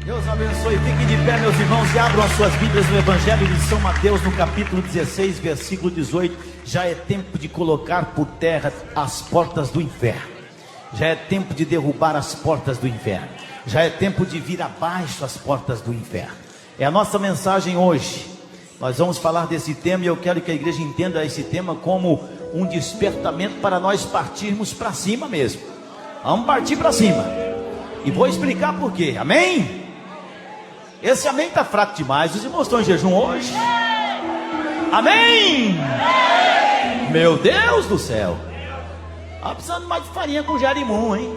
Deus abençoe, fiquem de pé, meus irmãos, e abram as suas Bíblias no Evangelho de São Mateus, no capítulo 16, versículo 18. Já é tempo de colocar por terra as portas do inferno. Já é tempo de derrubar as portas do inferno. Já é tempo de vir abaixo as portas do inferno. É a nossa mensagem hoje. Nós vamos falar desse tema e eu quero que a igreja entenda esse tema como um despertamento para nós partirmos para cima mesmo. Vamos partir para cima. E vou explicar por quê. Amém? Esse amém está fraco demais. Os irmãos estão em jejum hoje? Amém? Meu Deus do céu. Está precisando mais de farinha com jerimum, hein?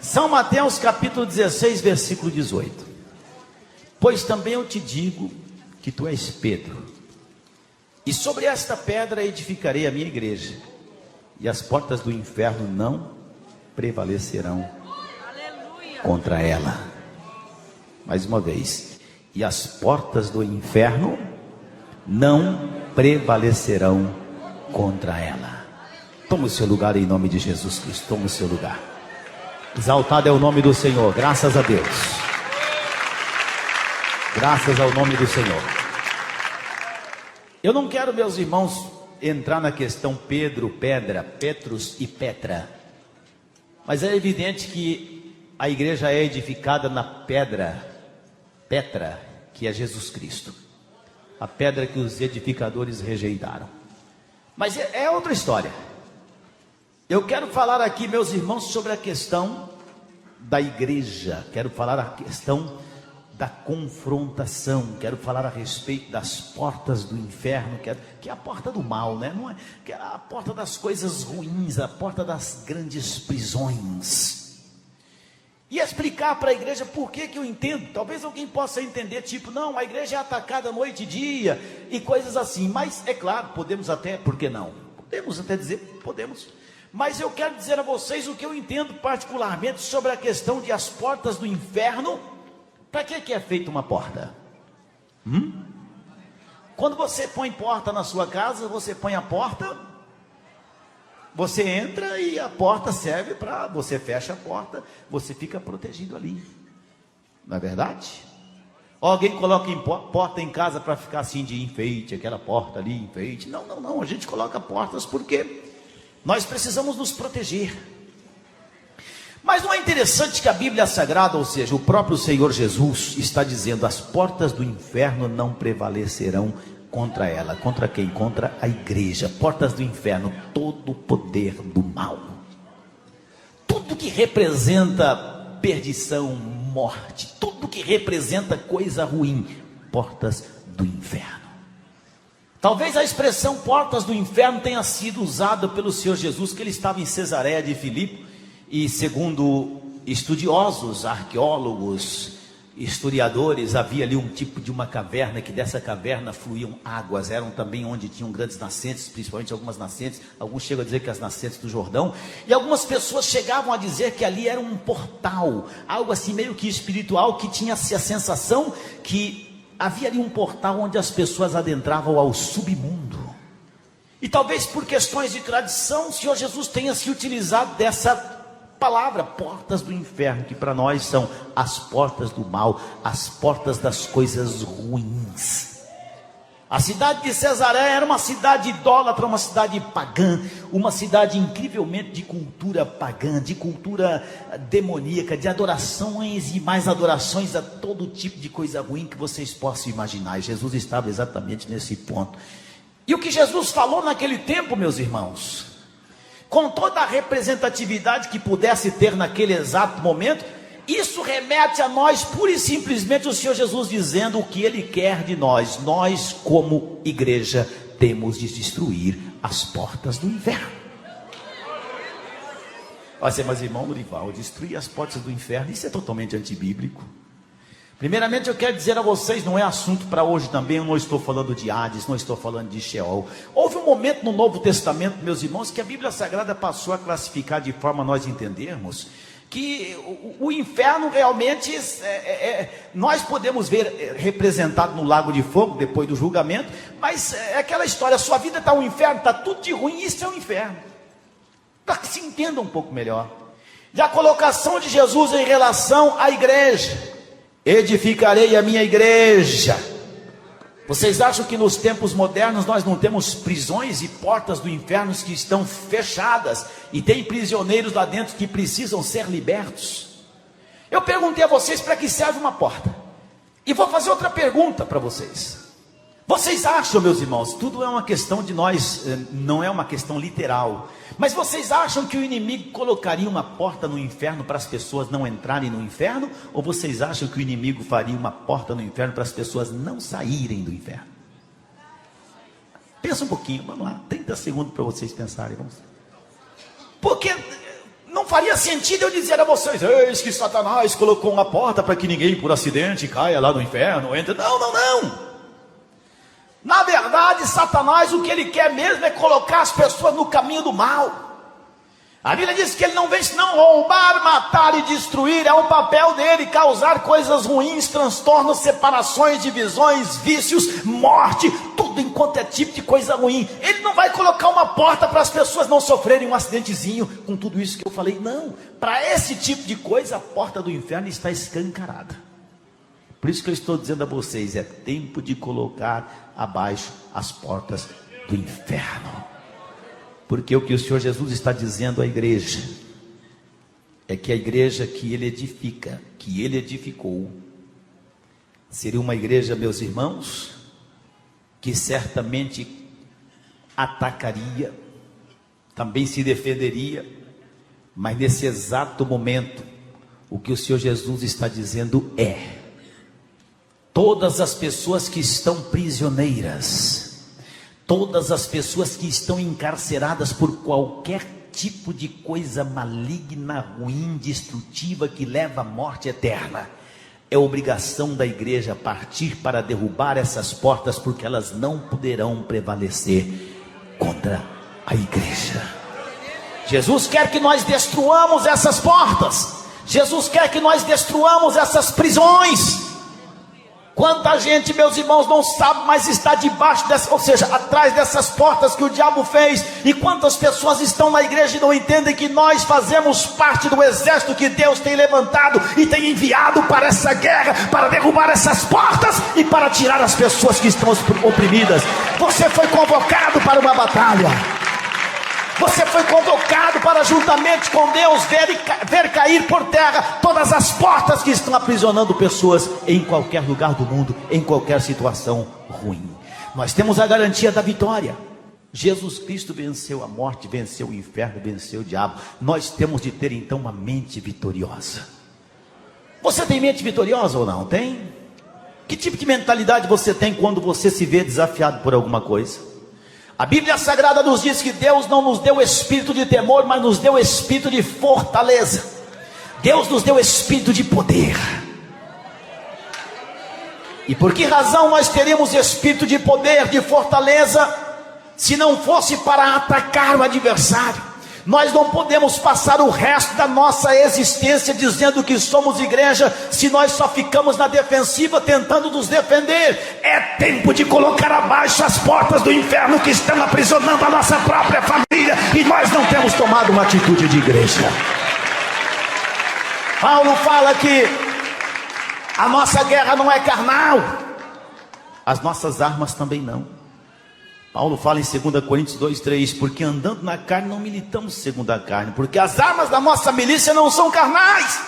São Mateus capítulo 16, versículo 18. Pois também eu te digo que tu és Pedro, e sobre esta pedra edificarei a minha igreja, e as portas do inferno não prevalecerão contra ela. Mais uma vez, e as portas do inferno não prevalecerão contra ela. Toma o seu lugar em nome de Jesus Cristo. Toma o seu lugar. Exaltado é o nome do Senhor. Graças a Deus. Graças ao nome do Senhor. Eu não quero, meus irmãos, entrar na questão Pedro, Pedra, Petrus e Petra. Mas é evidente que a igreja é edificada na pedra, Petra, que é Jesus Cristo. A pedra que os edificadores rejeitaram. Mas é outra história. Eu quero falar aqui, meus irmãos, sobre a questão da igreja. Quero falar a questão da confrontação. Quero falar a respeito das portas do inferno, que é a porta do mal, né? Não é, que é a porta das coisas ruins, a porta das grandes prisões. E explicar para a igreja por que eu entendo. Talvez alguém possa entender, tipo, não, a igreja é atacada noite e dia, e coisas assim. Mas, é claro, podemos até, por que não? Podemos até dizer, podemos. Mas eu quero dizer a vocês o que eu entendo particularmente sobre a questão de as portas do inferno. Para que é feita uma porta? Quando você põe porta na sua casa, você põe a porta, você entra e a porta serve para, você fecha a porta, você fica protegido ali. Não é verdade? Alguém coloca porta em casa para ficar assim de enfeite, aquela porta ali, enfeite. Não, a gente coloca portas porque nós precisamos nos proteger. Mas não é interessante que a Bíblia Sagrada, ou seja, o próprio Senhor Jesus está dizendo: as portas do inferno não prevalecerão contra ela. Contra quem? Contra a igreja. Portas do inferno, todo o poder do mal, tudo que representa perdição, morte, tudo que representa coisa ruim, portas do inferno. Talvez a expressão portas do inferno tenha sido usada pelo Senhor Jesus, que ele estava em Cesareia de Filipe, e segundo estudiosos, arqueólogos, historiadores, havia ali um tipo de uma caverna, que dessa caverna fluíam águas, eram também onde tinham grandes nascentes, principalmente algumas nascentes, alguns chegam a dizer que as nascentes do Jordão, e algumas pessoas chegavam a dizer que ali era um portal, algo assim meio que espiritual, que tinha a sensação que havia ali um portal onde as pessoas adentravam ao submundo. E talvez por questões de tradição, o Senhor Jesus tenha se utilizado dessa palavra, portas do inferno, que para nós são as portas do mal, as portas das coisas ruins. A cidade de Cesareia era uma cidade idólatra, uma cidade pagã, uma cidade incrivelmente de cultura pagã, de cultura demoníaca, de adorações e mais adorações a todo tipo de coisa ruim que vocês possam imaginar. E Jesus estava exatamente nesse ponto. E o que Jesus falou naquele tempo, meus irmãos, com toda a representatividade que pudesse ter naquele exato momento, isso remete a nós pura e simplesmente o Senhor Jesus dizendo o que Ele quer de nós. Nós, como igreja, temos de destruir as portas do inferno. Você, mas irmão Lurival, destruir as portas do inferno, isso é totalmente antibíblico. Primeiramente eu quero dizer a vocês, não é assunto para hoje também, eu não estou falando de Hades, não estou falando de Sheol. Houve um momento no Novo Testamento, meus irmãos, que a Bíblia Sagrada passou a classificar de forma a nós entendermos que o inferno realmente, nós podemos ver representado no lago de fogo, depois do julgamento, mas é aquela história, sua vida está um inferno, está tudo de ruim, isso é um inferno. Para que se entenda um pouco melhor. E a colocação de Jesus em relação à igreja: edificarei a minha igreja. Vocês acham que nos tempos modernos nós não temos prisões e portas do inferno que estão fechadas e tem prisioneiros lá dentro que precisam ser libertos? Eu perguntei a vocês para que serve uma porta, e vou fazer outra pergunta para vocês. Vocês acham, meus irmãos, tudo é uma questão de nós, não é uma questão literal, mas vocês acham que o inimigo colocaria uma porta no inferno para as pessoas não entrarem no inferno? Ou vocês acham que o inimigo faria uma porta no inferno para as pessoas não saírem do inferno? Pensa um pouquinho, vamos lá, 30 segundos para vocês pensarem. Vamos. Porque não faria sentido eu dizer a vocês: eis que Satanás colocou uma porta para que ninguém por acidente caia lá no inferno, entre. Não. Na verdade, Satanás, o que ele quer mesmo é colocar as pessoas no caminho do mal. A Bíblia diz que ele não vem senão roubar, matar e destruir. É o papel dele, causar coisas ruins, transtornos, separações, divisões, vícios, morte, tudo enquanto é tipo de coisa ruim. Ele não vai colocar uma porta para as pessoas não sofrerem um acidentezinho com tudo isso que eu falei. Não, para esse tipo de coisa a porta do inferno está escancarada. Por isso que eu estou dizendo a vocês: é tempo de colocar abaixo as portas do inferno. Porque o que o Senhor Jesus está dizendo à igreja é que a igreja que Ele edifica, que Ele edificou, seria uma igreja, meus irmãos, que certamente atacaria, também se defenderia, mas nesse exato momento, o que o Senhor Jesus está dizendo é: todas as pessoas que estão prisioneiras, todas as pessoas que estão encarceradas por qualquer tipo de coisa maligna, ruim, destrutiva, que leva à morte eterna, é obrigação da igreja partir para derrubar essas portas, porque elas não poderão prevalecer contra a igreja. Jesus quer que nós destruamos essas portas. Jesus quer que nós destruamos essas prisões. Quanta gente, meus irmãos, não sabe, mas está debaixo dessa, ou seja, atrás dessas portas que o diabo fez. E quantas pessoas estão na igreja e não entendem que nós fazemos parte do exército que Deus tem levantado e tem enviado para essa guerra, para derrubar essas portas e para tirar as pessoas que estão oprimidas. Você foi convocado para uma batalha. Você foi convocado para, juntamente com Deus, ver cair por terra todas as portas que estão aprisionando pessoas em qualquer lugar do mundo, em qualquer situação ruim. Nós temos a garantia da vitória. Jesus Cristo venceu a morte, venceu o inferno, venceu o diabo. Nós temos de ter então uma mente vitoriosa. Você tem mente vitoriosa ou não? Tem? Que tipo de mentalidade você tem quando você se vê desafiado por alguma coisa? A Bíblia Sagrada nos diz que Deus não nos deu espírito de temor, mas nos deu espírito de fortaleza. Deus nos deu espírito de poder. E por que razão nós teríamos espírito de poder, de fortaleza, se não fosse para atacar o adversário? Nós não podemos passar o resto da nossa existência dizendo que somos igreja, se nós só ficamos na defensiva tentando nos defender. É tempo de colocar abaixo as portas do inferno que estão aprisionando a nossa própria família, e nós não temos tomado uma atitude de igreja. Paulo fala que a nossa guerra não é carnal, as nossas armas também não. Paulo fala em 2 Coríntios 2:3, porque andando na carne não militamos segundo a carne, porque as armas da nossa milícia não são carnais,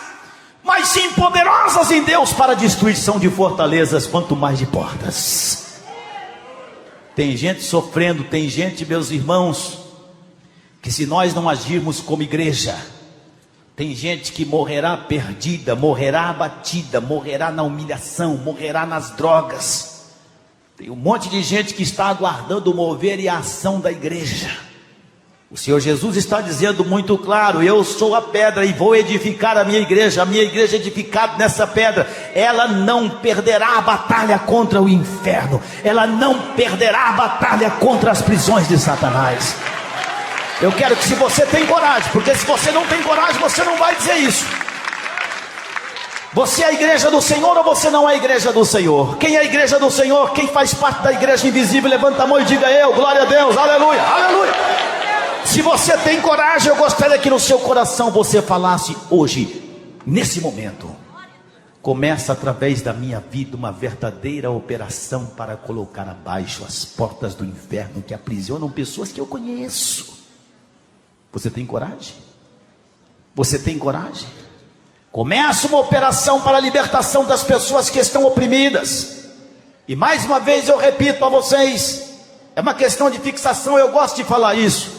mas sim poderosas em Deus para a destruição de fortalezas, quanto mais de portas. Tem gente sofrendo, tem gente, meus irmãos, que se nós não agirmos como igreja, tem gente que morrerá perdida, morrerá abatida, morrerá na humilhação, morrerá nas drogas. Tem um monte de gente que está aguardando o mover e a ação da igreja. O Senhor Jesus está dizendo muito claro: eu sou a pedra e vou edificar a minha igreja edificada nessa pedra. Ela não perderá a batalha contra o inferno, ela não perderá a batalha contra as prisões de Satanás. Eu quero que, se você tem coragem, porque se você não tem coragem, você não vai dizer isso. Você é a igreja do Senhor ou você não é a igreja do Senhor? Quem é a igreja do Senhor? Quem faz parte da igreja invisível? Levanta a mão e diga: eu, glória a Deus, aleluia, aleluia. Se você tem coragem, eu gostaria que no seu coração você falasse hoje, nesse momento: começa através da minha vida uma verdadeira operação para colocar abaixo as portas do inferno que aprisionam pessoas que eu conheço. Você tem coragem? Você tem coragem? Começa uma operação para a libertação das pessoas que estão oprimidas. E mais uma vez eu repito a vocês, é uma questão de fixação, eu gosto de falar isso.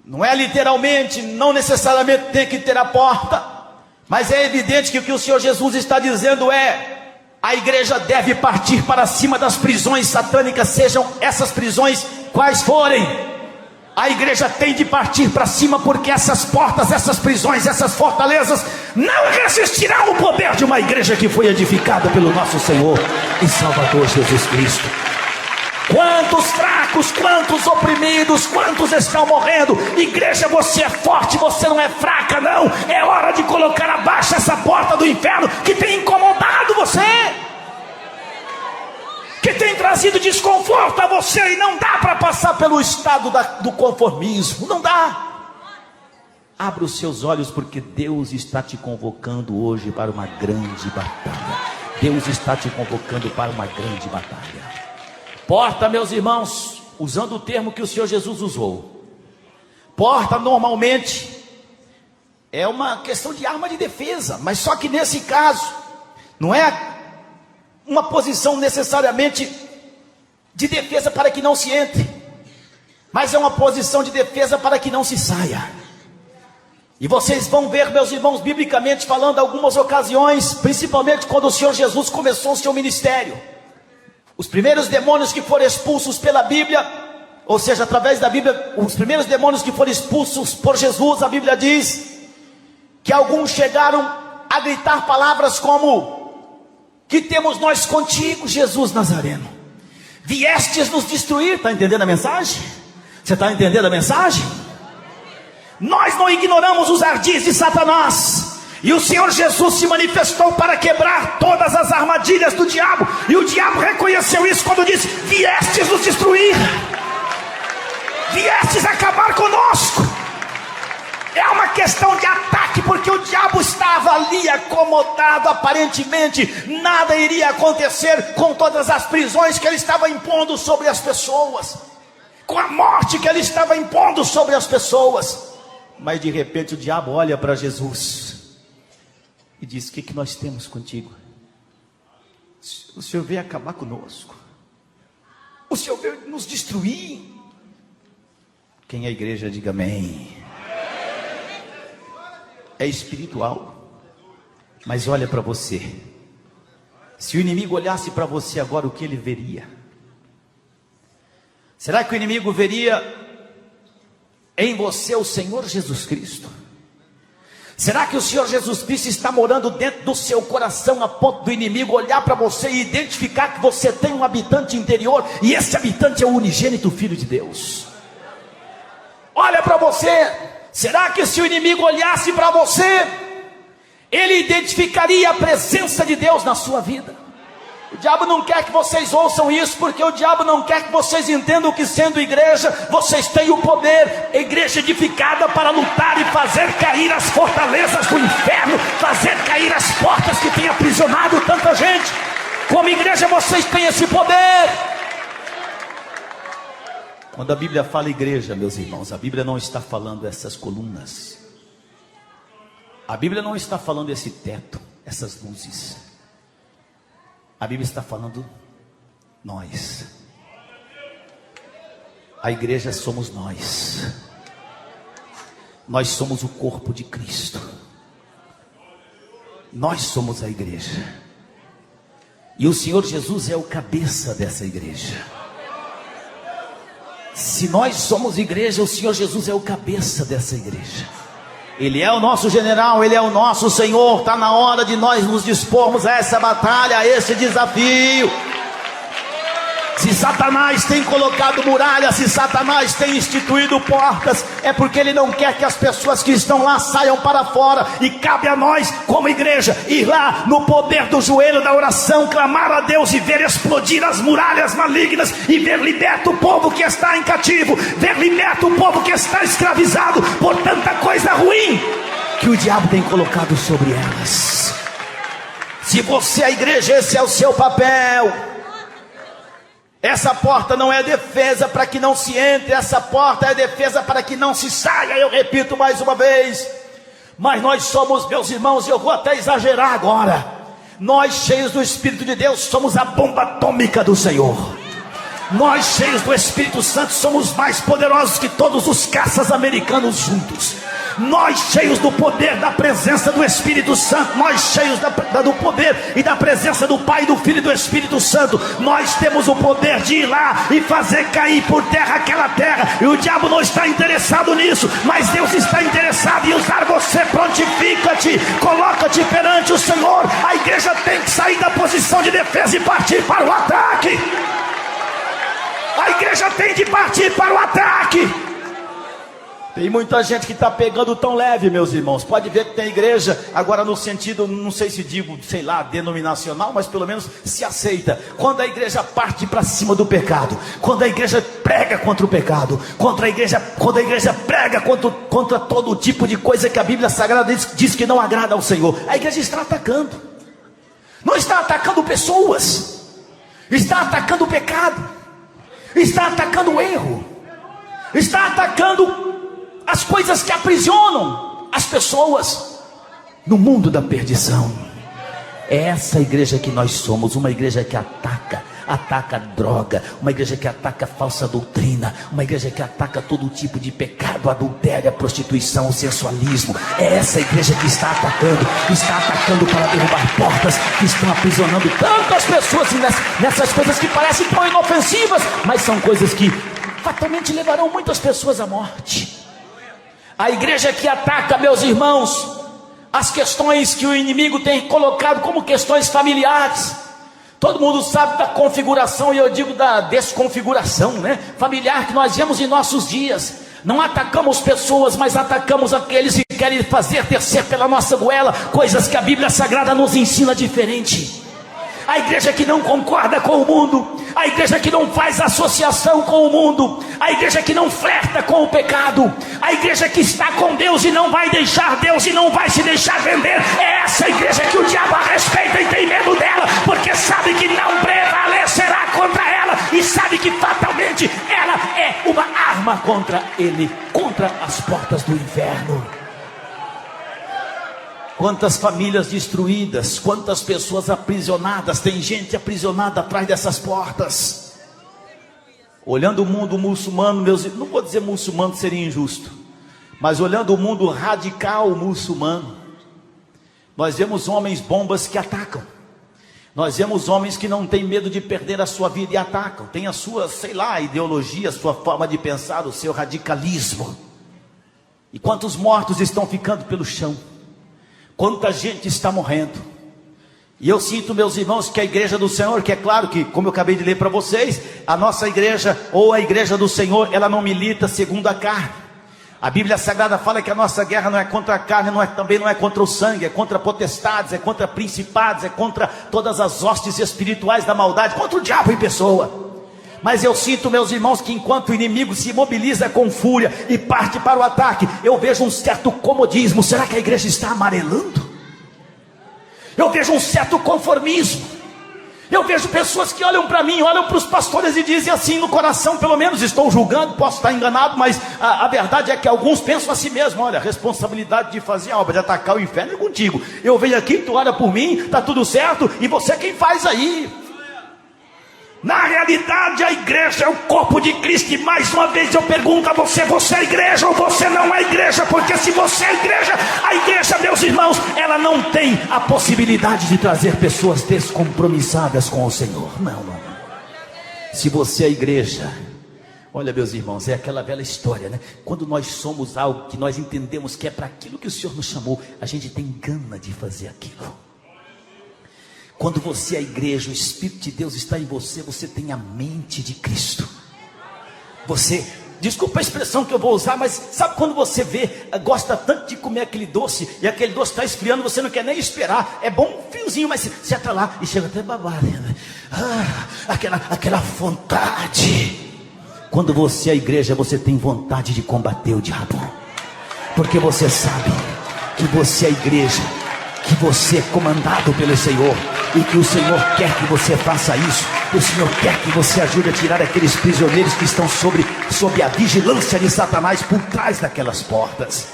Não é literalmente, não necessariamente tem que ter a porta, mas é evidente que o que o Senhor Jesus está dizendo é: a igreja deve partir para cima das prisões satânicas, sejam essas prisões quais forem. A igreja tem de partir para cima, porque essas portas, essas prisões, essas fortalezas não resistirão ao poder de uma igreja que foi edificada pelo nosso Senhor e Salvador Jesus Cristo. Quantos fracos, quantos oprimidos, quantos estão morrendo? Igreja, você é forte, você não é fraca, não. É hora de colocar abaixo essa porta do inferno que tem incomodado você, que tem trazido desconforto a você, e não dá para passar pelo estado do conformismo, não dá. Abra os seus olhos, porque Deus está te convocando hoje para uma grande batalha. Deus está te convocando para uma grande batalha. Porta, meus irmãos, usando o termo que o Senhor Jesus usou, porta normalmente é uma questão de arma de defesa, mas só que nesse caso não é uma posição necessariamente de defesa para que não se entre, mas é uma posição de defesa para que não se saia. E vocês vão ver, meus irmãos, biblicamente falando, algumas ocasiões, principalmente quando o Senhor Jesus começou o seu ministério, os primeiros demônios que foram expulsos pela Bíblia, ou seja, através da Bíblia, os primeiros demônios que foram expulsos por Jesus, a Bíblia diz que alguns chegaram a gritar palavras como: que temos nós contigo, Jesus Nazareno? Viestes nos destruir. Está entendendo a mensagem? Você está entendendo a mensagem? Nós não ignoramos os ardis de Satanás, e o Senhor Jesus se manifestou para quebrar todas as armadilhas do diabo, e o diabo reconheceu isso quando disse: viestes nos destruir, viestes acabar conosco. É uma questão de ataque, porque o diabo estava ali acomodado. Aparentemente nada iria acontecer com todas as prisões que ele estava impondo sobre as pessoas, com a morte que ele estava impondo sobre as pessoas. Mas de repente o diabo olha para Jesus e diz: o que nós temos contigo? O Senhor veio acabar conosco, o Senhor veio nos destruir. Quem é a igreja, diga amém. É espiritual, mas olha para você. Se o inimigo olhasse para você agora, o que ele veria? Será que o inimigo veria em você o Senhor Jesus Cristo? Será que o Senhor Jesus Cristo está morando dentro do seu coração, a ponto do inimigo olhar para você e identificar que você tem um habitante interior, e esse habitante é o unigênito Filho de Deus? Olha para você. Será que se o inimigo olhasse para você, ele identificaria a presença de Deus na sua vida? O diabo não quer que vocês ouçam isso, porque o diabo não quer que vocês entendam que, sendo igreja, vocês têm o poder, igreja edificada para lutar e fazer cair as fortalezas do inferno, fazer cair as portas que têm aprisionado tanta gente. Como igreja vocês têm esse poder. Quando a Bíblia fala igreja, meus irmãos, a Bíblia não está falando essas colunas, a Bíblia não está falando esse teto, essas luzes. A Bíblia está falando nós. A igreja somos nós. Nós somos o corpo de Cristo. Nós somos a igreja, e o Senhor Jesus é o cabeça dessa igreja. Se nós somos igreja, o Senhor Jesus é o cabeça dessa igreja. Ele é o nosso general, Ele é o nosso Senhor. Está na hora de nós nos dispormos a essa batalha, a esse desafio. Se Satanás tem colocado muralhas, se Satanás tem instituído portas, é porque ele não quer que as pessoas que estão lá saiam para fora. E cabe a nós, como igreja, ir lá no poder do joelho da oração, clamar a Deus e ver explodir as muralhas malignas, e ver liberto o povo que está em cativo, ver liberto o povo que está escravizado por tanta coisa ruim que o diabo tem colocado sobre elas. Se você é a igreja, esse é o seu papel. Essa porta não é defesa para que não se entre, essa porta é defesa para que não se saia. Eu repito mais uma vez, mas nós somos, meus irmãos, eu vou até exagerar agora, nós cheios do Espírito de Deus somos a bomba atômica do Senhor. Nós cheios do Espírito Santo somos mais poderosos que todos os caças americanos juntos. Nós cheios do poder da presença do Espírito Santo, nós cheios do poder e da presença do Pai, do Filho e do Espírito Santo, nós temos o poder de ir lá e fazer cair por terra aquela terra. E o diabo não está interessado nisso, mas Deus está interessado em usar você. Prontifica-te, coloca-te perante o Senhor. A igreja tem que sair da posição de defesa e partir para o ataque. A igreja tem de partir para o ataque. Tem muita gente que está pegando tão leve, meus irmãos. Pode ver que tem igreja, agora no sentido, não sei se digo, sei lá, denominacional, mas pelo menos se aceita. Quando a igreja parte para cima do pecado, quando a igreja prega contra o pecado, quando a igreja prega contra todo tipo de coisa que a Bíblia Sagrada diz que não agrada ao Senhor, a igreja está atacando. Não está atacando pessoas, está atacando o pecado, está atacando o erro, está atacando as coisas que aprisionam as pessoas no mundo da perdição. É essa igreja que nós somos, uma igreja que ataca a droga, uma igreja que ataca a falsa doutrina, uma igreja que ataca todo tipo de pecado, adultério, a prostituição, o sensualismo. É essa igreja que está atacando para derrubar portas que estão aprisionando tantas pessoas nessas coisas que parecem tão inofensivas, mas são coisas que fatalmente levarão muitas pessoas à morte. A igreja que ataca, meus irmãos, as questões que o inimigo tem colocado como questões familiares. Todo mundo sabe da configuração, e eu digo da desconfiguração, né? Familiar que nós vemos em nossos dias. Não atacamos pessoas, mas atacamos aqueles que querem fazer descer pela nossa goela coisas que a Bíblia Sagrada nos ensina diferente. A igreja que não concorda com o mundo, a igreja que não faz associação com o mundo, a igreja que não flerta com o pecado, a igreja que está com Deus e não vai deixar Deus e não vai se deixar vender. É essa igreja que o diabo respeita e tem medo dela, porque sabe que não prevalecerá contra ela, e sabe que fatalmente ela é uma arma contra ele, contra as portas do inferno. Quantas famílias destruídas, quantas pessoas aprisionadas, tem gente aprisionada atrás dessas portas. Olhando o mundo muçulmano, não vou dizer muçulmano, seria injusto, mas olhando o mundo radical muçulmano, nós vemos homens bombas que atacam. Nós vemos homens que não têm medo de perder a sua vida e atacam. Tem a sua, sei lá, ideologia, a sua forma de pensar, o seu radicalismo. E quantos mortos estão ficando pelo chão? Quanta gente está morrendo. E eu sinto, meus irmãos, que a igreja do Senhor, que é claro que, como eu acabei de ler para vocês, a nossa igreja, ou a igreja do Senhor, ela não milita segundo a carne. A Bíblia Sagrada fala que a nossa guerra não é contra a carne, também não é contra o sangue, é contra potestades, é contra principados, é contra todas as hostes espirituais da maldade, contra o diabo em pessoa. Mas eu sinto, meus irmãos, que enquanto o inimigo se mobiliza com fúria e parte para o ataque, eu vejo um certo comodismo. Será que a igreja está amarelando? Eu vejo um certo conformismo. Eu vejo pessoas que olham para mim, olham para os pastores e dizem assim no coração, pelo menos estou julgando, posso estar enganado, mas a verdade é que alguns pensam assim mesmo: olha, a responsabilidade de fazer a obra, de atacar o inferno é contigo. Eu venho aqui, tu olha por mim, está tudo certo, e você é quem faz aí. Na realidade, a igreja é o corpo de Cristo. E mais uma vez eu pergunto a você: você é igreja ou você não é igreja? Porque se você é igreja, a igreja, meus irmãos, ela não tem a possibilidade de trazer pessoas descompromissadas com o Senhor. Não. Se você é igreja, olha, meus irmãos, é aquela velha história, né? Quando nós somos algo que nós entendemos que é para aquilo que o Senhor nos chamou, a gente tem gana de fazer aquilo. Quando você é a igreja, o Espírito de Deus está em você, você tem a mente de Cristo. Você, desculpa a expressão que eu vou usar, mas sabe quando você gosta tanto de comer aquele doce, e aquele doce está esfriando, você não quer nem esperar, é bom um fiozinho, mas você entra lá e chega até babar, né? Aquela vontade. Quando você é a igreja, você tem vontade de combater o diabo, porque você sabe que você é a igreja, que você é comandado pelo Senhor, e que o Senhor quer que você faça isso. O Senhor quer que você ajude a tirar aqueles prisioneiros que estão sob a vigilância de Satanás por trás daquelas portas.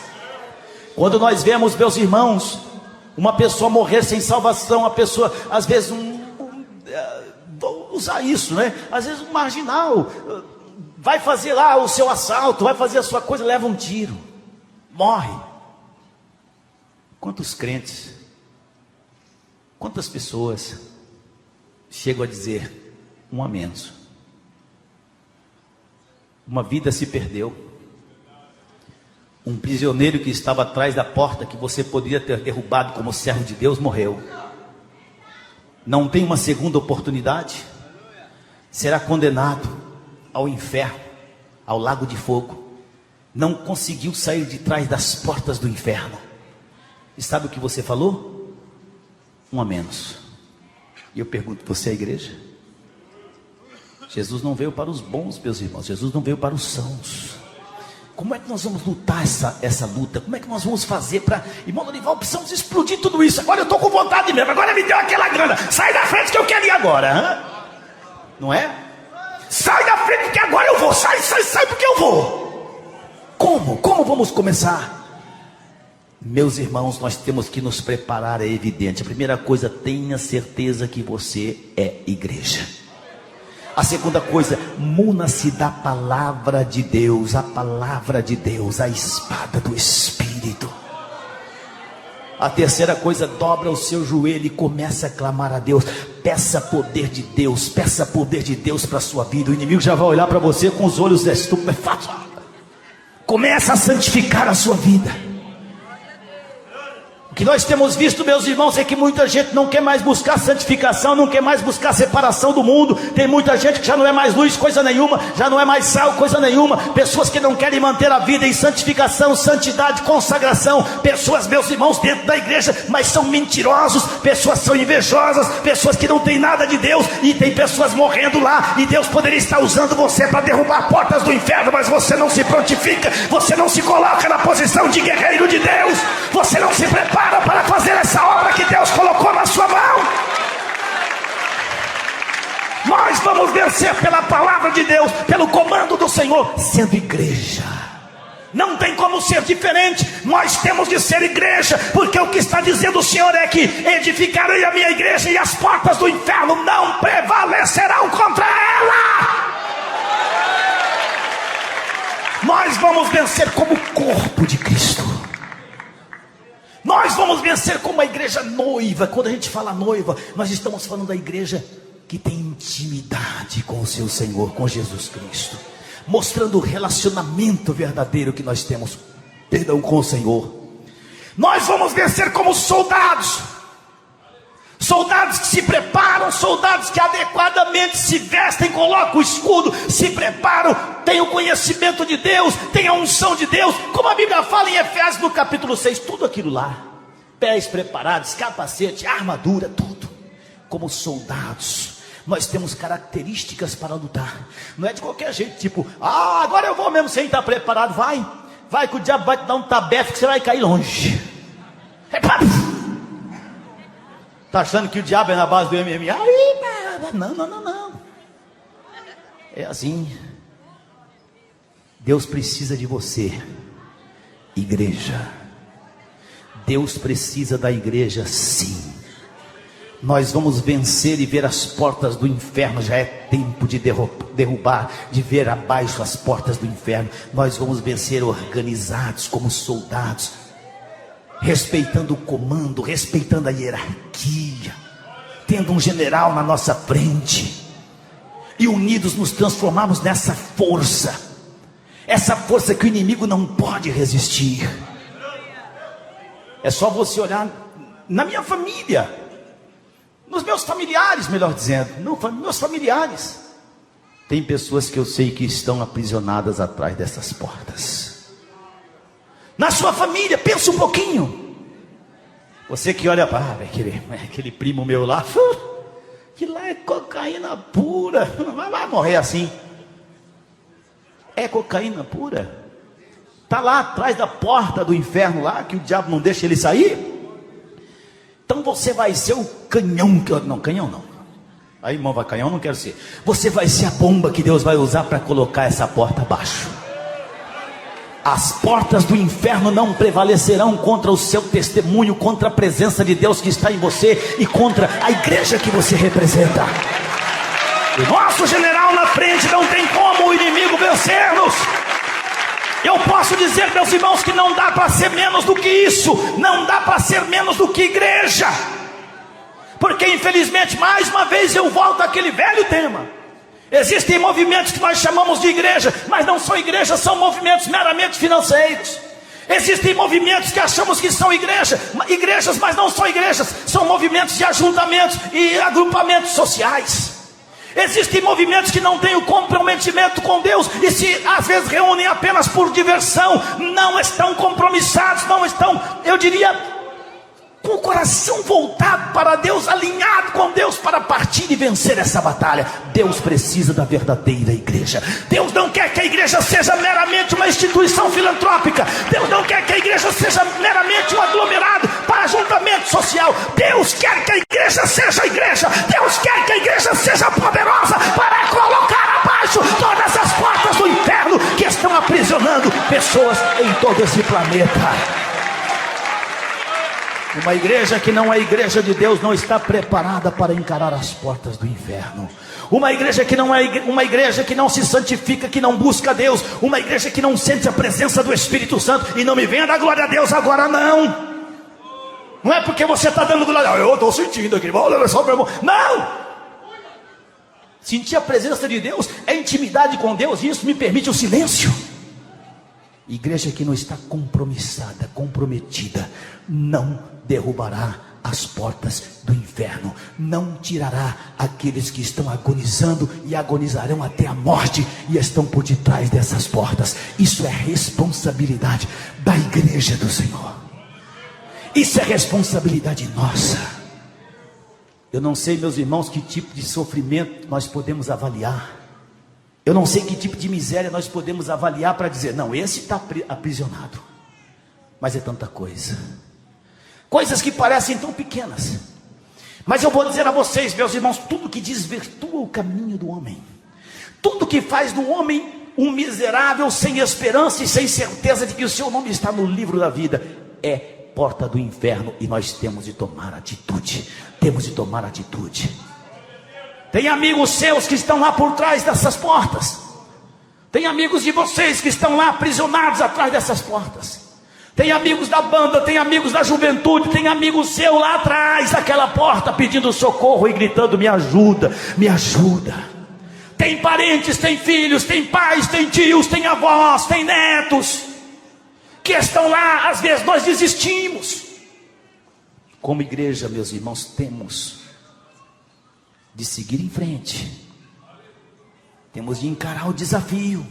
Quando nós vemos, meus irmãos, uma pessoa morrer sem salvação, a pessoa, às vezes, vou usar isso, né? Às vezes um marginal vai fazer lá o seu assalto, vai fazer a sua coisa, leva um tiro, morre. Quantos crentes, quantas pessoas chegam a dizer: um a menos, uma vida se perdeu, um prisioneiro que estava atrás da porta, que você poderia ter derrubado como servo de Deus, morreu, não tem uma segunda oportunidade, será condenado ao inferno, ao lago de fogo, não conseguiu sair de trás das portas do inferno. E sabe o que você falou? Um a menos. E eu pergunto: você é a igreja? Jesus não veio para os bons, meus irmãos, Jesus não veio para os sãos. Como é que nós vamos lutar essa luta? Como é que nós vamos fazer para... Irmão Dorival, precisamos explodir tudo isso. Agora eu estou com vontade mesmo, agora me deu aquela grana. Sai da frente que eu quero ir agora, hein? Não é? Sai da frente que agora eu vou. Sai porque eu vou. Como vamos começar? Meus irmãos, nós temos que nos preparar, é evidente. A primeira coisa, tenha certeza que você é igreja. A segunda coisa, muna-se da palavra de Deus, a palavra de Deus, a espada do Espírito. A terceira coisa, dobra o seu joelho e começa a clamar a Deus. Peça poder de Deus para a sua vida. O inimigo já vai olhar para você com os olhos estupefatos. Começa a santificar a sua vida. O que nós temos visto, meus irmãos, é que muita gente não quer mais buscar santificação, não quer mais buscar separação do mundo. Tem muita gente que já não é mais luz, coisa nenhuma, já não é mais sal, coisa nenhuma. Pessoas que não querem manter a vida em santificação, santidade, consagração. Pessoas, meus irmãos, dentro da igreja, mas são mentirosos. Pessoas são invejosas, pessoas que não têm nada de Deus. E tem pessoas morrendo lá, e Deus poderia estar usando você para derrubar portas do inferno, mas você não se prontifica, você não se coloca na posição de guerreiro de Deus, você não se prepara para fazer essa obra que Deus colocou na sua mão. Nós vamos vencer pela palavra de Deus, pelo comando do Senhor, sendo igreja. Não tem como ser diferente. Nós temos de ser igreja, porque o que está dizendo o Senhor é que edificarei a minha igreja e as portas do inferno não prevalecerão contra ela. Nós vamos vencer como corpo de Cristo. Nós vamos vencer como a igreja noiva. Quando a gente fala noiva, nós estamos falando da igreja que tem intimidade com o seu Senhor, com Jesus Cristo, mostrando o relacionamento verdadeiro que nós temos, com o Senhor. Nós vamos vencer como soldados. Soldados que se preparam, soldados que adequadamente se vestem, colocam o escudo, se preparam, têm o conhecimento de Deus, têm a unção de Deus, como a Bíblia fala em Efésios no capítulo 6, tudo aquilo lá, pés preparados, capacete, armadura, tudo. Como soldados, nós temos características para lutar. Não é de qualquer jeito, tipo, agora eu vou mesmo sem estar preparado. Vai que o diabo vai te dar um tabefe que você vai cair longe. Está achando que o diabo é na base do MMA? Não. É assim. Deus precisa de você, igreja. Deus precisa da igreja, sim. Nós vamos vencer e ver as portas do inferno. Já é tempo de derrubar, de ver abaixo as portas do inferno. Nós vamos vencer organizados como soldados, respeitando o comando, respeitando a hierarquia, tendo um general na nossa frente, e unidos nos transformamos nessa força, essa força que o inimigo não pode resistir. É só você olhar na minha família. Nos meus familiares, melhor dizendo, meus familiares. Tem pessoas que eu sei que estão aprisionadas atrás dessas portas. Na sua família, pensa um pouquinho. Você que olha para aquele primo meu lá, que lá é cocaína pura, vai morrer assim. É cocaína pura. Está lá atrás da porta do inferno lá, que o diabo não deixa ele sair. Então você vai ser o canhão, canhão não. Aí irmão, vai canhão, não quero ser. Você vai ser a bomba que Deus vai usar para colocar essa porta abaixo. As portas do inferno não prevalecerão contra o seu testemunho, contra a presença de Deus que está em você e contra a igreja que você representa. O nosso general na frente, não tem como o inimigo vencer-nos. Eu posso dizer, meus irmãos, que não dá para ser menos do que isso. Não dá para ser menos do que igreja. Porque infelizmente, mais uma vez eu volto àquele velho tema. Existem movimentos que nós chamamos de igreja, mas não são igrejas, são movimentos meramente financeiros. Existem movimentos que achamos que são igrejas, mas não são igrejas, são movimentos de ajuntamentos e agrupamentos sociais. Existem movimentos que não têm o comprometimento com Deus e se às vezes reúnem apenas por diversão, não estão compromissados, não estão, eu diria, com o coração voltado para Deus, alinhado com Deus para partir e vencer essa batalha. Deus precisa da verdadeira igreja. Deus não quer que a igreja seja meramente uma instituição filantrópica. Deus não quer que a igreja seja meramente um aglomerado para ajuntamento social. Deus quer que a igreja seja igreja. Deus quer que a igreja seja poderosa para colocar abaixo todas as portas do inferno que estão aprisionando pessoas em todo esse planeta. Uma igreja que não é igreja de Deus não está preparada para encarar as portas do inferno. Uma igreja que não é uma igreja que não se santifica, que não busca Deus. Uma igreja que não sente a presença do Espírito Santo. E não me venha dar glória a Deus agora não. Não é porque você está dando glória, eu estou sentindo aqui, não. Sentir a presença de Deus é intimidade com Deus, e isso me permite o silêncio. Igreja que não está compromissada, comprometida, não derrubará as portas do inferno, não tirará aqueles que estão agonizando e agonizarão até a morte e estão por detrás dessas portas. Isso é responsabilidade da igreja do Senhor. Isso é responsabilidade nossa. Eu não sei, meus irmãos, que tipo de sofrimento nós podemos avaliar. Eu não sei que tipo de miséria nós podemos avaliar para dizer, não, esse está aprisionado. Mas é tanta coisa. Coisas que parecem tão pequenas. Mas eu vou dizer a vocês, meus irmãos, tudo que desvirtua o caminho do homem, tudo que faz do homem um miserável, sem esperança e sem certeza de que o seu nome está no livro da vida, é porta do inferno. E nós temos de tomar atitude. Temos de tomar atitude. Tem amigos seus que estão lá por trás dessas portas. Tem amigos de vocês que estão lá aprisionados atrás dessas portas. Tem amigos da banda, tem amigos da juventude, tem amigos seu lá atrás daquela porta pedindo socorro e gritando, me ajuda, me ajuda. Tem parentes, tem filhos, tem pais, tem tios, tem avós, tem netos que estão lá. Às vezes nós desistimos. Como igreja, meus irmãos, temos de seguir em frente. Temos de encarar o desafio.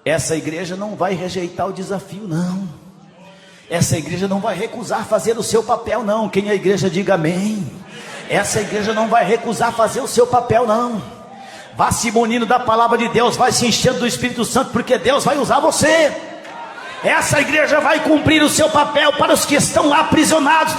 Essa igreja não vai rejeitar o desafio, não. Essa igreja não vai recusar fazer o seu papel, não. Quem é a igreja, diga amém. Essa igreja não vai recusar fazer o seu papel, não. Vá se munindo da palavra de Deus, vai se enchendo do Espírito Santo, porque Deus vai usar você. Essa igreja vai cumprir o seu papel para os que estão lá aprisionados,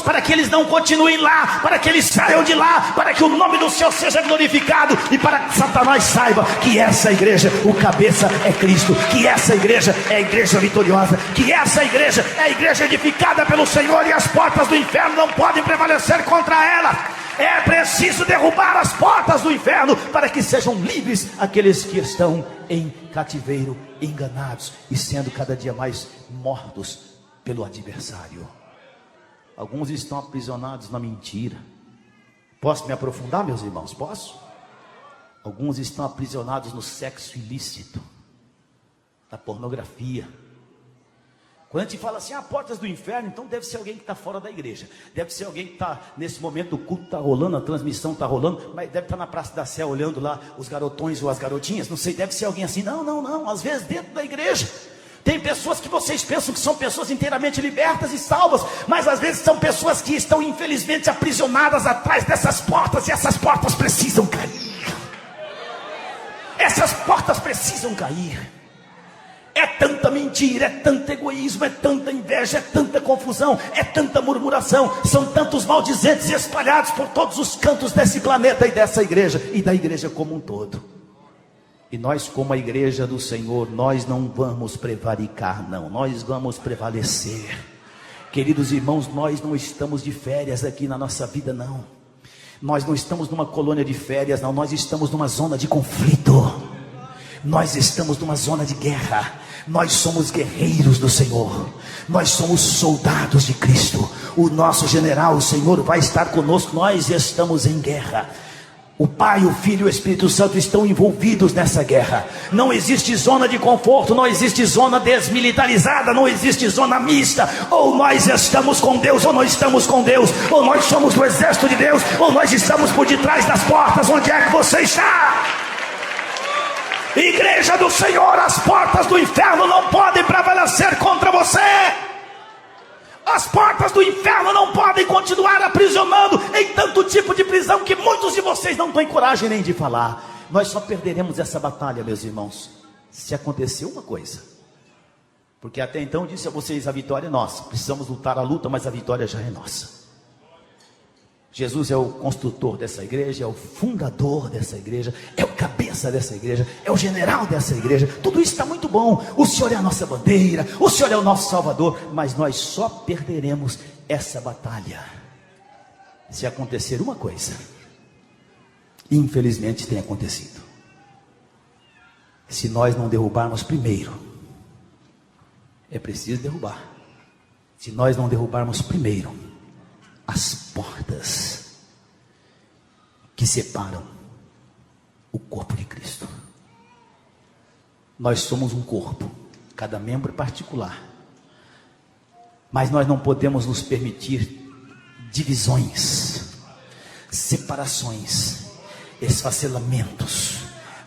para que eles não continuem lá, para que eles saiam de lá, para que o nome do Senhor seja glorificado e para que Satanás saiba que essa igreja, o cabeça é Cristo, que essa igreja é a igreja vitoriosa, que essa igreja é a igreja edificada pelo Senhor e as portas do inferno não podem prevalecer contra ela. É preciso derrubar as portas do inferno para que sejam livres aqueles que estão em cativeiro, enganados e sendo cada dia mais mortos pelo adversário. Alguns estão aprisionados na mentira. Posso me aprofundar, meus irmãos? Posso? Alguns estão aprisionados no sexo ilícito, na pornografia. Quando a gente fala assim, portas do inferno, então deve ser alguém que está fora da igreja. Deve ser alguém que está, nesse momento, o culto está rolando, a transmissão está rolando, mas deve estar na Praça da Sé olhando lá os garotões ou as garotinhas, não sei, deve ser alguém assim. Não, às vezes dentro da igreja. Tem pessoas que vocês pensam que são pessoas inteiramente libertas e salvas, mas às vezes são pessoas que estão infelizmente aprisionadas atrás dessas portas, e essas portas precisam cair. Essas portas precisam cair. É tanta mentira, é tanto egoísmo, é tanta inveja, é tanta confusão, é tanta murmuração, são tantos maldizentes espalhados por todos os cantos desse planeta e dessa igreja, e da igreja como um todo. E nós, como a igreja do Senhor, nós não vamos prevaricar, não, nós vamos prevalecer. Queridos irmãos, nós não estamos de férias aqui na nossa vida, não. Nós não estamos numa colônia de férias, não, nós estamos numa zona de conflito. Nós estamos numa zona de guerra. Nós somos guerreiros do Senhor. Nós somos soldados de Cristo. O nosso general, o Senhor, vai estar conosco. Nós estamos em guerra. O Pai, o Filho e o Espírito Santo estão envolvidos nessa guerra. Não existe zona de conforto, não existe zona desmilitarizada, não existe zona mista. Ou nós estamos com Deus, ou nós estamos com Deus. Ou nós somos do exército de Deus, ou nós estamos por detrás das portas. Onde é que você está? Igreja do Senhor, as portas do inferno não podem prevalecer contra você. As portas do inferno não podem continuar aprisionando em tanto tipo de prisão que muitos de vocês não têm coragem nem de falar. Nós só perderemos essa batalha, meus irmãos, se acontecer uma coisa. Porque até então eu disse a vocês, a vitória é nossa. Precisamos lutar a luta, mas a vitória já é nossa. Jesus é o construtor dessa igreja, é o fundador dessa igreja, é o cabeça dessa igreja, é o general dessa igreja. Tudo isso está muito bom. O Senhor é a nossa bandeira, o Senhor é o nosso Salvador, mas nós só perderemos essa batalha se acontecer uma coisa. Infelizmente tem acontecido. Se nós não derrubarmos primeiro, é preciso derrubar. Se nós não derrubarmos primeiro as portas que separam o corpo de Cristo. Nós somos um corpo, cada membro é particular, mas nós não podemos nos permitir divisões, separações, esfacelamentos,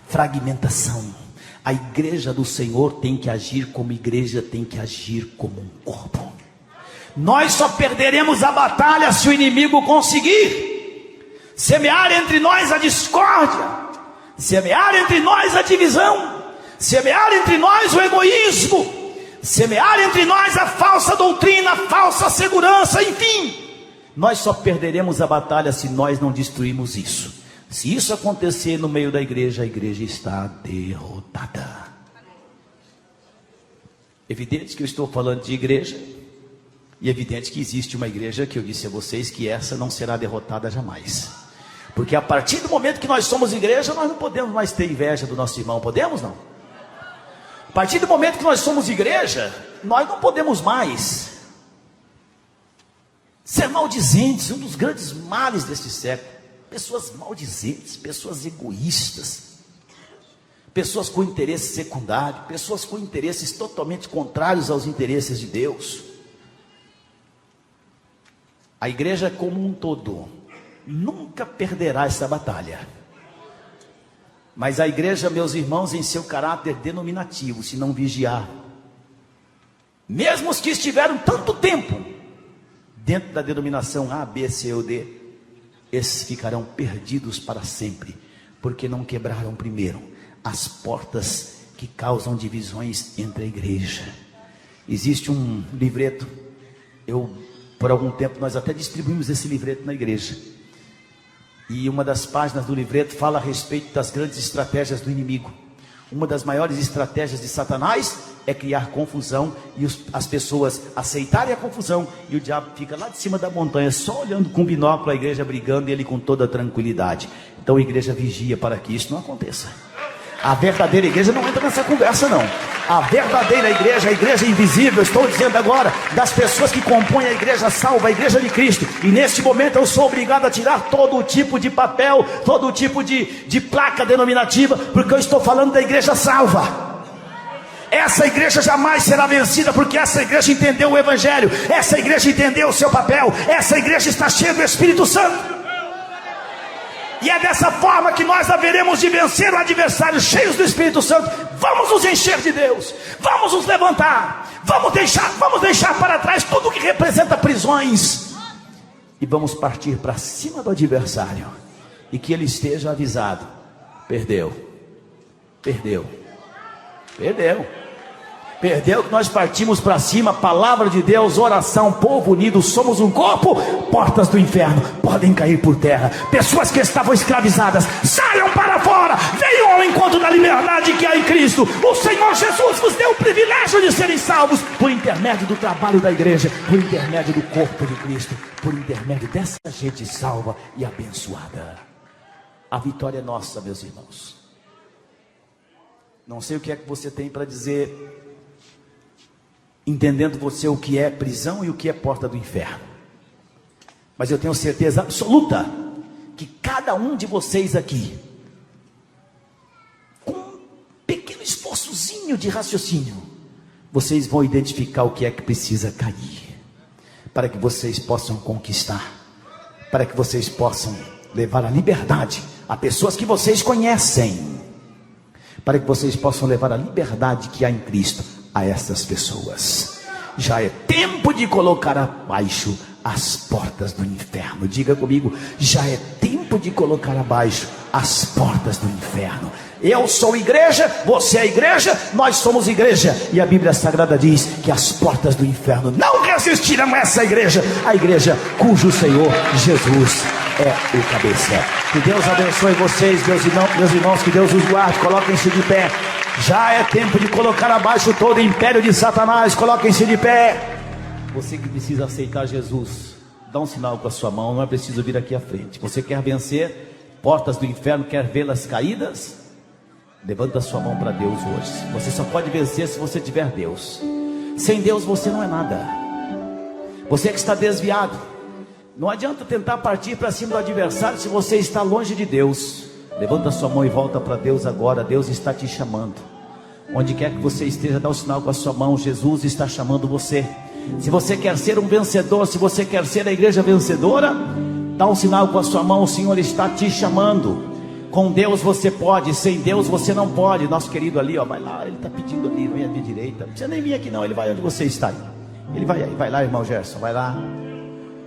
fragmentação. A igreja do Senhor tem que agir como igreja, tem que agir como um corpo. Nós só perderemos a batalha se o inimigo conseguir semear entre nós a discórdia, semear entre nós a divisão, semear entre nós o egoísmo, semear entre nós a falsa doutrina, a falsa segurança, enfim. Nós só perderemos a batalha se nós não destruirmos isso. Se isso acontecer no meio da igreja, a igreja está derrotada. Evidente que eu estou falando de igreja, e é evidente que existe uma igreja que eu disse a vocês que essa não será derrotada jamais. Porque a partir do momento que nós somos igreja, nós não podemos mais ter inveja do nosso irmão, podemos não? A partir do momento que nós somos igreja, nós não podemos mais ser maldizentes. Um dos grandes males deste século, pessoas maldizentes, pessoas egoístas, pessoas com interesse secundário, pessoas com interesses totalmente contrários aos interesses de Deus. A igreja como um todo nunca perderá essa batalha. Mas a igreja, meus irmãos, em seu caráter denominativo, se não vigiar, mesmo os que estiveram tanto tempo dentro da denominação A, B, C ou D, esses ficarão perdidos para sempre, porque não quebraram primeiro as portas que causam divisões entre a igreja. Existe um livreto, por algum tempo nós até distribuímos esse livreto na igreja, e uma das páginas do livreto fala a respeito das grandes estratégias do inimigo. Uma das maiores estratégias de Satanás é criar confusão e as pessoas aceitarem a confusão, e o diabo fica lá de cima da montanha só olhando com binóculo a igreja brigando, e ele com toda tranquilidade. Então a igreja vigia para que isso não aconteça. A verdadeira igreja não entra nessa conversa não. A verdadeira igreja, a igreja invisível, estou dizendo agora, das pessoas que compõem a igreja salva, a igreja de Cristo. E neste momento eu sou obrigado a tirar todo tipo de papel, todo tipo de placa denominativa, porque eu estou falando da igreja salva. Essa igreja jamais será vencida, porque essa igreja entendeu o Evangelho, essa igreja entendeu o seu papel, essa igreja está cheia do Espírito Santo. E é dessa forma que nós haveremos de vencer o adversário, cheios do Espírito Santo. Vamos nos encher de Deus, vamos nos levantar, vamos deixar para trás tudo que representa prisões, e vamos partir para cima do adversário, e que ele esteja avisado: perdeu, que nós partimos para cima. Palavra de Deus, oração, povo unido, somos um corpo. Portas do inferno podem cair por terra. Pessoas que estavam escravizadas, saiam para fora, venham ao encontro da liberdade que há em Cristo. O Senhor Jesus vos deu o privilégio de serem salvos por intermédio do trabalho da igreja, por intermédio do corpo de Cristo, por intermédio dessa gente salva e abençoada. A vitória é nossa, meus irmãos. Não sei o que é que você tem para dizer, entendendo você o que é prisão e o que é porta do inferno, mas eu tenho certeza absoluta que cada um de vocês aqui, com um pequeno esforçozinho de raciocínio, vocês vão identificar o que é que precisa cair, para que vocês possam conquistar, para que vocês possam levar a liberdade a pessoas que vocês conhecem, para que vocês possam levar a liberdade que há em Cristo a essas pessoas. Já é tempo de colocar abaixo as portas do inferno. Diga comigo: já é tempo de colocar abaixo as portas do inferno. Eu sou igreja, você é igreja, nós somos igreja, e a Bíblia Sagrada diz que as portas do inferno não resistirão a essa igreja, a igreja cujo Senhor Jesus é o cabeça. Que Deus abençoe vocês, meus irmãos, que Deus os guarde. Coloquem-se de pé. Já é tempo de colocar abaixo todo o império de Satanás. Coloquem-se de pé. Você que precisa aceitar Jesus, dá um sinal com a sua mão, não é preciso vir aqui à frente. Você quer vencer portas do inferno, quer vê-las caídas? Levanta a sua mão para Deus hoje. Você só pode vencer se você tiver Deus. Sem Deus você não é nada. Você que está desviado, não adianta tentar partir para cima do adversário se você está longe de Deus. Levanta a sua mão e volta para Deus agora. Deus está te chamando. Onde quer que você esteja, dá um sinal com a sua mão. Jesus está chamando você. Se você quer ser um vencedor, se você quer ser a igreja vencedora, dá um sinal com a sua mão. O Senhor está te chamando. Com Deus você pode, sem Deus você não pode. Nosso querido ali, ó, vai lá, ele está pedindo ali, vem à minha direita. Não precisa nem vir aqui não, ele vai onde você está aí. Ele vai aí, vai lá, irmão Gerson, vai lá.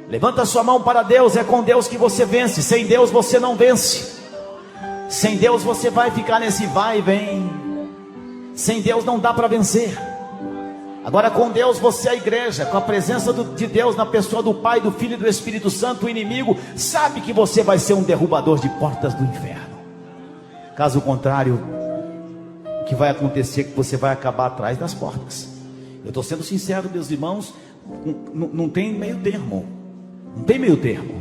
Levanta a sua mão para Deus. É com Deus que você vence. Sem Deus você não vence. Sem Deus você vai ficar nesse vai e vem. Sem Deus não dá para vencer. Agora com Deus você é a igreja. Com a presença de Deus na pessoa do Pai, do Filho e do Espírito Santo, o inimigo sabe que você vai ser um derrubador de portas do inferno. Caso contrário, o que vai acontecer é que você vai acabar atrás das portas. Eu estou sendo sincero, meus irmãos. Não tem meio termo. Não tem meio termo.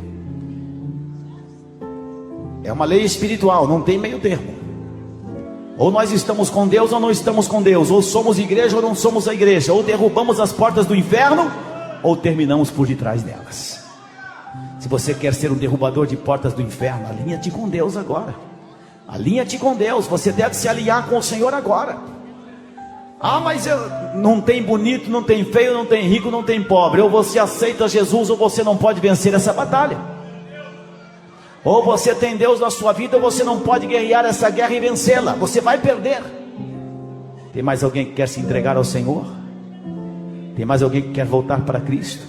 É uma lei espiritual, não tem meio termo. Ou nós estamos com Deus ou não estamos com Deus. Ou somos igreja ou não somos a igreja. Ou derrubamos as portas do inferno, ou terminamos por detrás delas. Se você quer ser um derrubador de portas do inferno, alinha-te com Deus agora. Alinha-te com Deus. Você deve se alinhar com o Senhor agora. Ah, mas não tem bonito, não tem feio, não tem rico, não tem pobre. Ou você aceita Jesus ou você não pode vencer essa batalha. Ou você tem Deus na sua vida ou você não pode guerrear essa guerra e vencê-la. Você vai perder. Tem mais alguém que quer se entregar ao Senhor? Tem mais alguém que quer voltar para Cristo?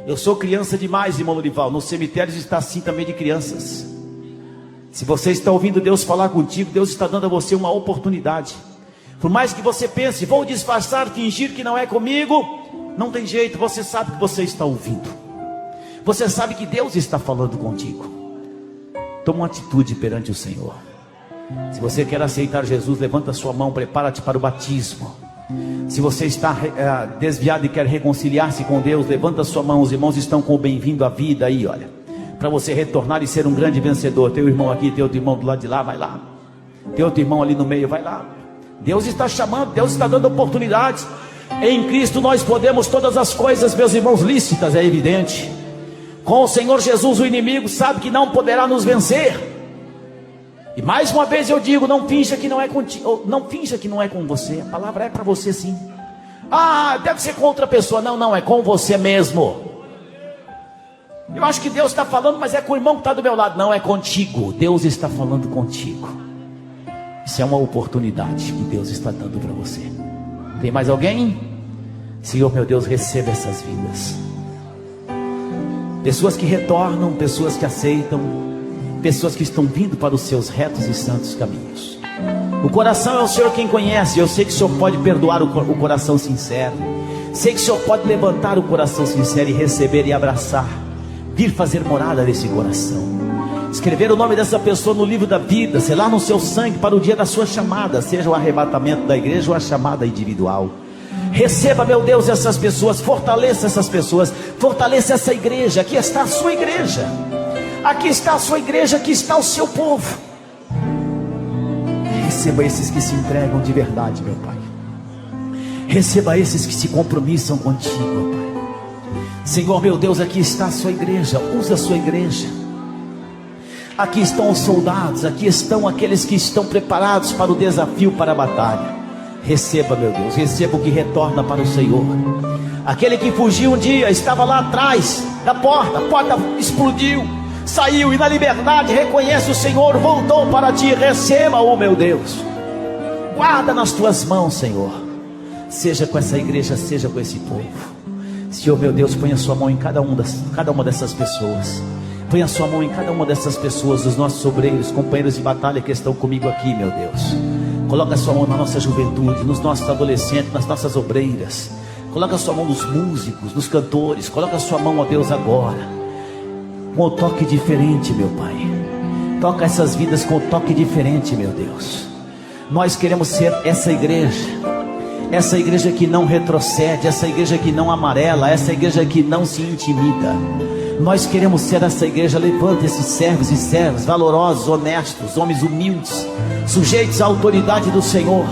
Eu sou criança demais, irmão Lorival. Nos cemitérios está assim também de crianças. Se você está ouvindo Deus falar contigo, Deus está dando a você uma oportunidade. Por mais que você pense, vou disfarçar, fingir que não é comigo, não tem jeito. Você sabe que você está ouvindo. Você sabe que Deus está falando contigo. Toma uma atitude perante o Senhor. Se você quer aceitar Jesus, levanta a sua mão, prepara-te para o batismo. Se você está desviado e quer reconciliar-se com Deus, levanta a sua mão. Os irmãos estão com o bem-vindo à vida aí, olha, para você retornar e ser um grande vencedor. Tem um irmão aqui, tem outro irmão do lado de lá, vai lá. Tem outro irmão ali no meio, vai lá. Deus está chamando, Deus está dando oportunidades. Em Cristo nós podemos todas as coisas, meus irmãos, lícitas, é evidente. Com o Senhor Jesus o inimigo sabe que não poderá nos vencer. E mais uma vez eu digo, não finja que não é contigo, não finja que não é com você. A palavra é para você sim. Ah, deve ser com outra pessoa. Não, não, é com você mesmo. Eu acho que Deus está falando, mas é com o irmão que está do meu lado. Não, é contigo. Deus está falando contigo. Isso é uma oportunidade que Deus está dando para você. Tem mais alguém? Senhor meu Deus, receba essas vidas. Pessoas que retornam, pessoas que aceitam, pessoas que estão vindo para os seus retos e santos caminhos. O coração é o Senhor quem conhece. Eu sei que o Senhor pode perdoar o coração sincero. Sei que o Senhor pode levantar o coração sincero e receber e abraçar, vir fazer morada nesse coração, escrever o nome dessa pessoa no livro da vida, selar no seu sangue para o dia da sua chamada, seja o arrebatamento da igreja ou a chamada individual. Receba, meu Deus, essas pessoas, fortaleça essas pessoas, fortaleça essa igreja. Aqui está a sua igreja, aqui está a sua igreja, aqui está o seu povo. Receba esses que se entregam de verdade, meu Pai. Receba esses que se compromissam contigo, meu Pai. Senhor meu Deus, aqui está a sua igreja, usa a sua igreja. Aqui estão os soldados, aqui estão aqueles que estão preparados para o desafio, para a batalha. Receba, meu Deus, receba o que retorna para o Senhor. Aquele que fugiu um dia, estava lá atrás da porta, a porta explodiu, saiu e na liberdade reconhece o Senhor, voltou para ti. Receba-o, meu Deus. Guarda nas tuas mãos, Senhor. Seja com essa igreja, seja com esse povo. Senhor meu Deus, ponha a sua mão em cada uma dessas pessoas. Ponha a sua mão em cada uma dessas pessoas, os nossos obreiros, companheiros de batalha que estão comigo aqui, meu Deus. Coloca a sua mão na nossa juventude, nos nossos adolescentes, nas nossas obreiras. Coloca a sua mão nos músicos, nos cantores. Coloca a sua mão, ó Deus, agora, com o toque diferente, meu Pai. Toca essas vidas com o toque diferente, meu Deus. Nós queremos ser essa igreja que não retrocede, essa igreja que não amarela, essa igreja que não se intimida. Nós queremos ser essa igreja. Levanta esses servos e servas valorosos, honestos, homens humildes, sujeitos à autoridade do Senhor.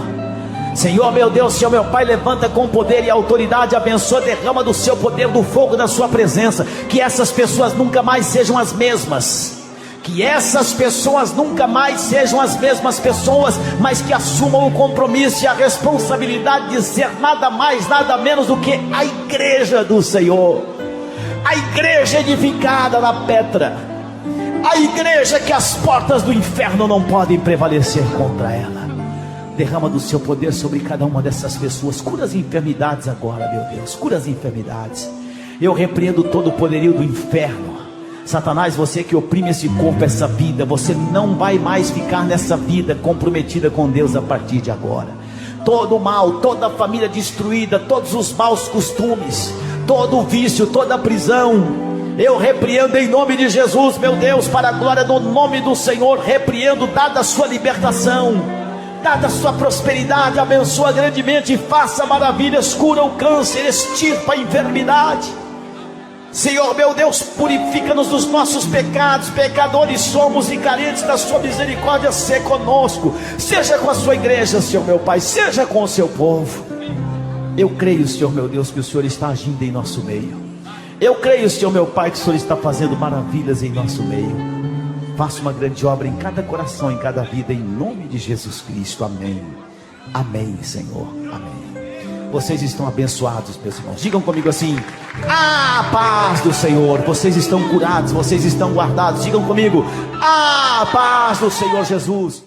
Senhor meu Deus, Senhor meu Pai, levanta com poder e autoridade, abençoa, derrama do seu poder, do fogo da sua presença. Que essas pessoas nunca mais sejam as mesmas. Que essas pessoas nunca mais sejam as mesmas pessoas, mas que assumam o compromisso e a responsabilidade de ser nada mais, nada menos do que a igreja do Senhor. A igreja edificada na pedra, a igreja que as portas do inferno não podem prevalecer contra ela. Derrama do seu poder sobre cada uma dessas pessoas. Cura as enfermidades agora, meu Deus, cura as enfermidades. Eu repreendo todo o poderio do inferno. Satanás, você que oprime esse corpo, essa vida, você não vai mais ficar nessa vida comprometida com Deus a partir de agora. Todo o mal, toda a família destruída, todos os maus costumes, todo o vício, toda a prisão, eu repreendo em nome de Jesus, meu Deus, para a glória do nome do Senhor. Repreendo, dada a sua libertação, dada a sua prosperidade, abençoa grandemente, faça maravilhas, cura o câncer, extirpa a enfermidade. Senhor meu Deus, purifica-nos dos nossos pecados, pecadores somos e carentes da sua misericórdia. Seja conosco, seja com a sua igreja, Senhor meu Pai, seja com o seu povo. Eu creio, Senhor meu Deus, que o Senhor está agindo em nosso meio. Eu creio, Senhor meu Pai, que o Senhor está fazendo maravilhas em nosso meio. Faça uma grande obra em cada coração, em cada vida, em nome de Jesus Cristo, amém. Amém, Senhor, amém. Vocês estão abençoados, meus irmãos. Digam comigo assim: a paz do Senhor. Vocês estão curados, vocês estão guardados. Digam comigo: a paz do Senhor Jesus.